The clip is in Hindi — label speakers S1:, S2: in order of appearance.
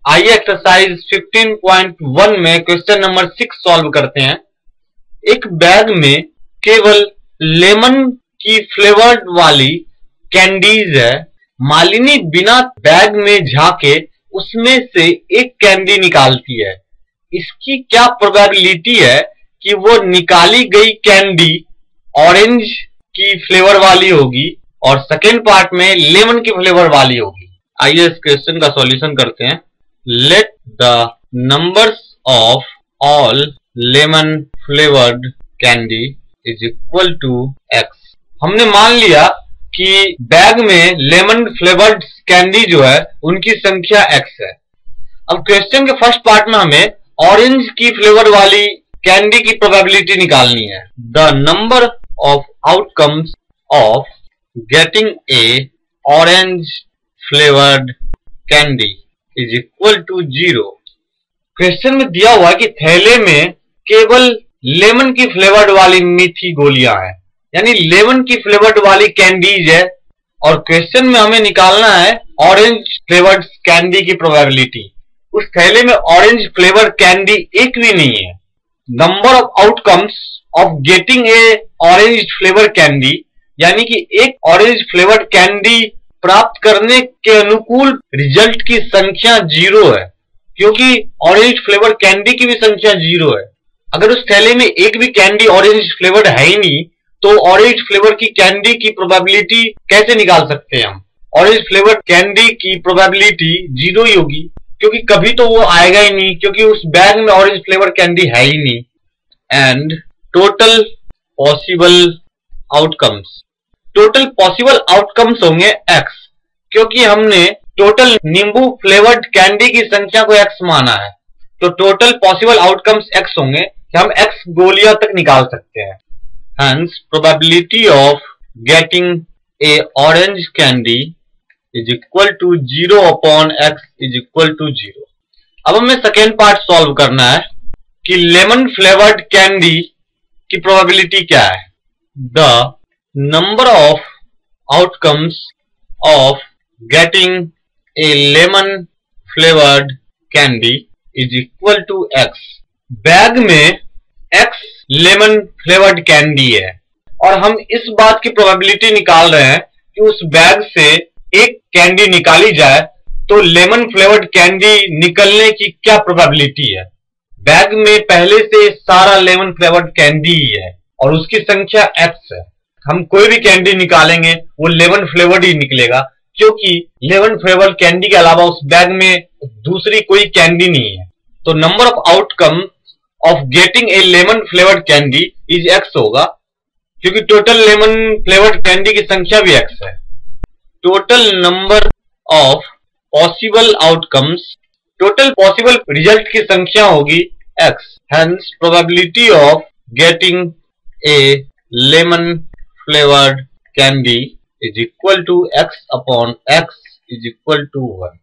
S1: आइए एक्सरसाइज 15.1 में क्वेश्चन नंबर 6 सॉल्व करते हैं। एक बैग में केवल लेमन की फ्लेवर्ड वाली कैंडीज है। मालिनी बिना बैग में झांके उसमें से एक कैंडी निकालती है। इसकी क्या प्रोबेबिलिटी है कि वो निकाली गई कैंडी ऑरेंज की फ्लेवर वाली होगी और सेकेंड पार्ट में लेमन की फ्लेवर वाली होगी। आइए इस क्वेश्चन का सॉल्यूशन करते हैं। Let the numbers of all lemon flavoured candy is equal to x. हमने मान लिया कि बैग में लेमन फ्लेवर्ड कैंडी जो है उनकी संख्या एक्स है। अब क्वेश्चन के फर्स्ट पार्ट में हमें ऑरेंज की फ्लेवर वाली कैंडी की प्रोबेबिलिटी निकालनी है। The number of outcomes of getting a orange flavoured candy is equal to 0। Question में दिया हुआ है कि थैले में केवल लेमन की फ्लेवर्ड वाली मीठी गोलियां हैं, यानी लेमन की फ्लेवर्ड वाली कैंडीज है और क्वेश्चन में हमें निकालना है ऑरेंज फ्लेवर्ड कैंडी की प्रोबेबिलिटी। उस थैले में ऑरेंज फ्लेवर कैंडी एक भी नहीं है। Number of outcomes of getting a orange flavour candy, यानी कि एक ऑरेंज फ्लेवर्ड कैंडी प्राप्त करने के अनुकूल रिजल्ट की संख्या 0 है, क्योंकि ऑरेंज फ्लेवर कैंडी की भी संख्या 0 है। अगर उस थैले में एक भी कैंडी ऑरेंज फ्लेवर्ड है ही नहीं तो ऑरेंज फ्लेवर की कैंडी की प्रोबेबिलिटी कैसे निकाल सकते हैं हम? ऑरेंज फ्लेवर्ड कैंडी की प्रोबेबिलिटी 0 ही होगी, क्योंकि कभी तो वो आएगा ही नहीं, क्योंकि उस बैग में ऑरेंज फ्लेवर कैंडी है ही नहीं। And total possible outcomes, total possible outcomes होंगे x, क्योंकि हमने टोटल नींबू फ्लेवर्ड कैंडी की संख्या को x माना है, तो टोटल पॉसिबल आउटकम्स x होंगे कि हम x गोलियां तक निकाल सकते हैं। Hence, probability of getting a orange candy is equal to 0 upon x is equal to 0। अब हमें सेकेंड पार्ट सॉल्व करना है कि लेमन फ्लेवर्ड कैंडी की प्रोबेबिलिटी क्या है। The number of outcomes of getting a lemon flavoured candy is equal to x. Bag में x लेमन फ्लेवर्ड कैंडी है और हम इस बात की प्रोबेबिलिटी निकाल रहे हैं कि उस बैग से एक कैंडी निकाली जाए तो लेमन फ्लेवर्ड कैंडी निकलने की क्या प्रोबेबिलिटी है। बैग में पहले से सारा लेमन फ्लेवर्ड कैंडी ही है और उसकी संख्या x है। हम कोई भी कैंडी निकालेंगे वो लेमन फ्लेवर्ड ही निकलेगा, क्योंकि लेमन फ्लेवर्ड कैंडी के अलावा उस बैग में दूसरी कोई कैंडी नहीं है। तो number of outcome of getting a lemon flavoured candy is x होगा, क्योंकि टोटल लेमन फ्लेवर्ड कैंडी की संख्या भी x है। Total number of possible outcomes, total possible result की संख्या होगी x। Hence probability of getting a lemon flavoured candy is equal to x upon x is equal to 1।